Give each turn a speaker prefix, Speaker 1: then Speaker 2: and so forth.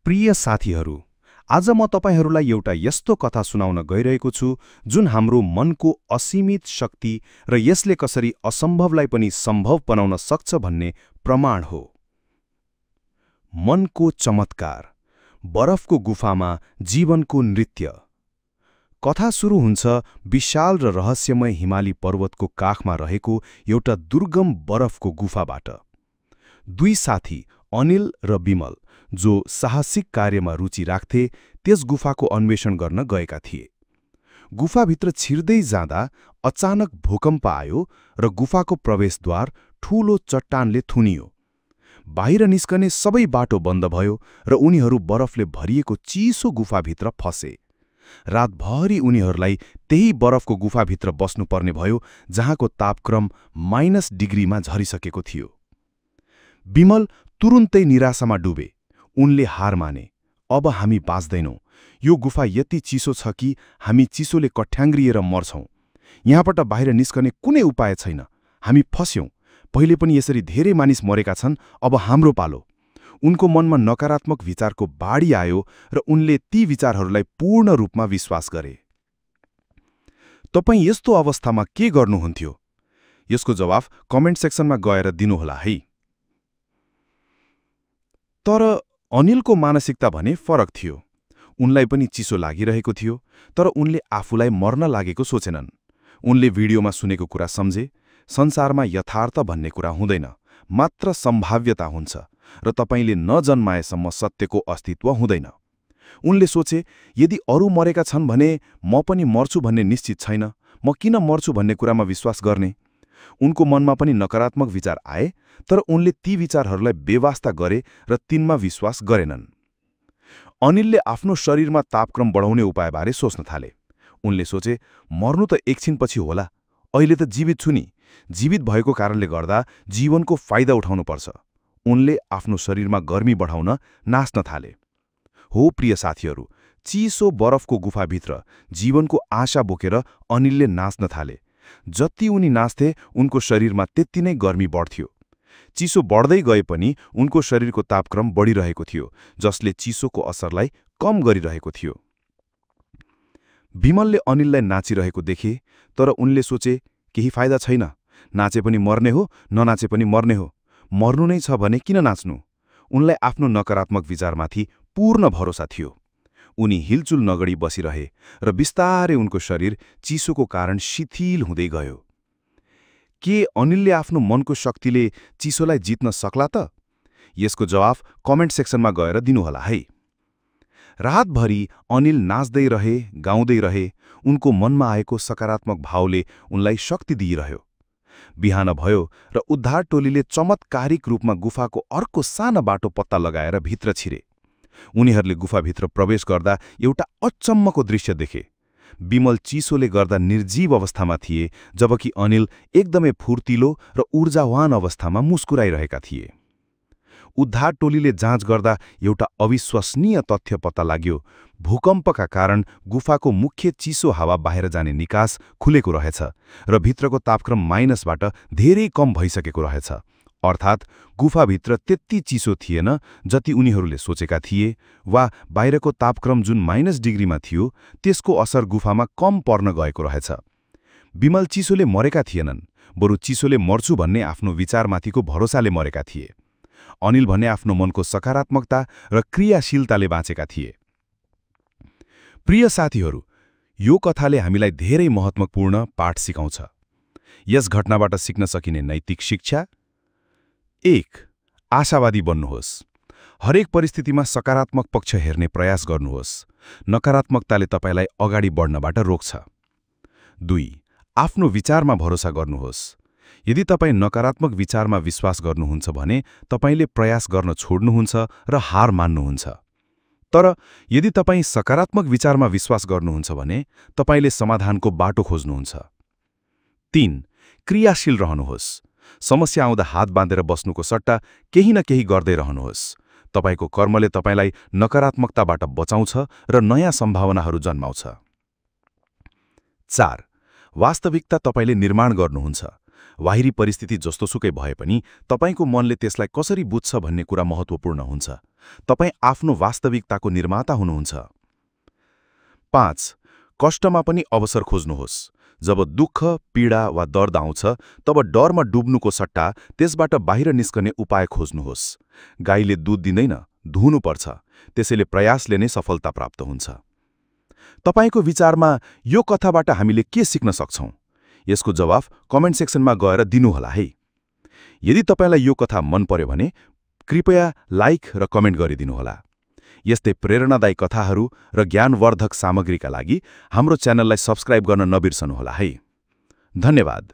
Speaker 1: प्रिय साथीहरू, आज म तपाईहरूलाई एउटा यस्तो कथा सुनाउन गइरहेको छु जुन हाम्रो मनको असीमित शक्ति र यसले कसरी असम्भवलाई पनि सम्भव बनाउन सक्छ भन्ने प्रमाण हो। मनको चमत्कार, बरफको गुफामा जीवनको नृत्य। कथा सुरु हुन्छ विशाल र रहस्यमय हिमाली पर्वतको काखमा रहेको एउटा दुर्गम बरफको गुफाबाट। दुई साथी अनिल र विमल, जो साहसिक कार्यमा रुचि राख्थे, त्यस गुफाको अन्वेषण गर्न गएका थिए। गुफाभित्र छिर्दै जाँदा अचानक भूकम्प आयो र गुफाको प्रवेशद्वार ठूलो चट्टानले थुनियो। बाहिर निस्कने सबै बाटो बन्द भयो र उनीहरू बरफले भरिएको चिसो गुफाभित्र फसे। रातभरि उनीहरूलाई त्यही बरफको गुफाभित्र बस्नुपर्ने भयो, जहाँको तापक्रम -डिग्रीमा झरिसकेको थियो। विमल तुरुन्तै निराशामा डुबे। उनले हार माने। अब हामी बाँच्दैनौँ। यो गुफा यति चिसो छ कि हामी चिसोले कठ्याङ्ग्रिएर मर्छौँ। यहाँबाट बाहिर निस्कने कुनै उपाय छैन। हामी फस्यौँ। पहिले पनि यसरी धेरै मानिस मरेका छन्, अब हाम्रो पालो। उनको मनमा नकारात्मक विचारको बाढी आयो र उनले ती विचारहरूलाई पूर्ण रूपमा विश्वास गरे। तपाईँ यस्तो अवस्थामा के गर्नुहुन्थ्यो? यसको जवाफ कमेन्ट सेक्सनमा गएर दिनुहोला है। तर अनिलको मानसिकता भने फरक थियो। उनलाई पनि चिसो लागिरहेको थियो, तर उनले आफूलाई मर्न लागेको सोचेनन्। उनले भिडियोमा सुनेको कुरा सम्झे। संसारमा यथार्थ भन्ने कुरा हुँदैन, मात्र सम्भाव्यता हुन्छ, र तपाईले नजन्माएसम्म सत्यको अस्तित्व हुँदैन। उनले सोचे, यदि अरू मरेका छन् भने म पनि मर्छु भन्ने निश्चित छैन। म किन मर्छु भन्ने कुरामा विश्वास गर्ने? उनको मनमा पनि नकारात्मक विचार आए, तर उनले ती विचारहरूलाई बेवास्ता गरे र तिनमा विश्वास गरेनन्। अनिलले आफ्नो शरीरमा तापक्रम बढाउने उपायबारे सोच्न थाले। उनले सोचे, मर्नु त एकछिनपछि होला। अहिले त जीवित छु नि। जीवित भएको कारणले गर्दा जीवनको फाइदा उठाउनुपर्छ। उनले आफ्नो शरीरमा गर्मी बढाउन नाच्न थाले। हो प्रिय साथीहरू, चिसो बरफको गुफाभित्र जीवनको आशा बोकेर अनिलले नाच्न थाले। जति उनी नाच्थे, उनको शरीरमा त्यति नै गर्मी बढ्थ्यो। चिसो बढ्दै गए पनि उनको शरीरको तापक्रम बढिरहेको थियो, जसले चिसोको असरलाई कम गरिरहेको थियो। विमलले अनिललाई नाचिरहेको देखे, तर उनले सोचे, केही फाइदा छैन। नाचे पनि मर्ने हो, ननाचे पनि मर्ने हो। मर्नु नै छ भने किन नाच्नु? उनलाई आफ्नो नकारात्मक विचारमाथि पूर्ण भरोसा थियो। उनी हिलचुल नगरी बसिरहे र बिस्तारै उनको शरीर चिसोको कारण शिथिल हुँदै गयो। के अनिलले आफ्नो मनको शक्तिले चिसोलाई जित्न सक्ला त? यसको जवाफ कमेन्ट सेक्सनमा गएर दिनुहोला है। रातभरि अनिल नाच्दै रहे, गाउँदै रहे। उनको मनमा आएको सकारात्मक भावले उनलाई शक्ति दिइरह्यो। बिहान भयो र उद्धार टोलीले चमत्कारिक रूपमा गुफाको अर्को सानो बाटो पत्ता लगाएर भित्र छिरे। उनीहरूले गुफाभित्र प्रवेश गर्दा एउटा अचम्मको दृश्य देखे। विमल चिसोले गर्दा निर्जीव अवस्थामा थिए, जबकि अनिल एकदमै फुर्तिलो र ऊर्जावान अवस्थामा मुस्कुराइरहेका थिए। उद्धार टोलीले जाँच गर्दा एउटा अविश्वसनीय तथ्य पत्ता लाग्यो। भूकम्पका कारण गुफाको मुख्य चिसो हावा बाहिर जाने निकास खुलेको रहेछ र भित्रको तापक्रम माइनसबाट धेरै कम भइसकेको रहेछ। अर्थात् गुफाभित्र त्यति चिसो थिएन जति उनीहरूले सोचेका थिए, वा बाहिरको तापक्रम जुन -डिग्रीमा थियो, त्यसको असर गुफामा कम पर्न गएको रहेछ। विमल चिसोले मरेका थिएनन्, बरु चिसोले मर्छु भन्ने आफ्नो विचारमाथिको भरोसाले मरेका थिए। अनिल भने आफ्नो मनको सकारात्मकता र क्रियाशीलताले बाँचेका थिए। प्रिय साथीहरू, यो कथाले हामीलाई धेरै महत्त्वपूर्ण पाठ सिकाउँछ। यस घटनाबाट सिक्न सकिने नैतिक शिक्षा: 1. आशावादी बन्नुहोस्। हरेक परिस्थितिमा सकारात्मक पक्ष हेर्ने प्रयास गर्नुहोस्। नकारात्मकताले तपाईलाई अगाडि बढ्नबाट रोक्छ। 2. आफ्नो विचारमा भरोसा गर्नुहोस्। यदि तपाईँ नकारात्मक विचारमा विश्वास गर्नुहुन्छ भने तपाईले प्रयास गर्न छोड्नुहुन्छ र हार मान्नुहुन्छ। तर यदि तपाईँ सकारात्मक विचारमा विश्वास गर्नुहुन्छ भने तपाईले समाधानको बाटो खोज्नुहुन्छ। 3. क्रियाशील रहनुहोस्। समस्या आउँदा हात बाँधेर बस्नुको सट्टा केही न केही गर्दै रहनुहोस्। तपाईको कर्मले तपाईलाई नकारात्मकताबाट बचाउँछ र नयाँ सम्भावनाहरू जन्माउँछ। 4. वास्तविकता तपाईले निर्माण गर्नुहुन्छ। बाहिरी परिस्थिति जस्तोसुकै भए पनि तपाईको मनले त्यसलाई कसरी बुझ्छ भन्ने कुरा महत्त्वपूर्ण हुन्छ। तपाईँ आफ्नो वास्तविकताको निर्माता हुनुहुन्छ। 5. कष्टमा पनि अवसर खोज्नुहोस्। जब दुःख, पीडा वा दर्द आउँछ तब डरमा डुब्नुको सट्टा त्यसबाट बाहिर निस्कने उपाय खोज्नुहोस्। गाईले दूध दिँदैन, धुनुपर्छ। त्यसैले प्रयासले नै सफलता प्राप्त हुन्छ। तपाईको विचारमा यो कथाबाट हामीले के सिक्न सक्छौं? यसको जवाफ कमेन्ट सेक्सनमा गएर दिनुहोला है। यदि तपाईलाई यो कथा मन पर्यो भने कृपया लाइक र कमेन्ट गरिदिनुहोला। यस्तै प्रेरणादायी कथाहरू र ज्ञानवर्धक सामग्रीका लागि हाम्रो च्यानललाई सब्स्क्राइब गर्न नबिर्सनुहोला है। धन्यवाद।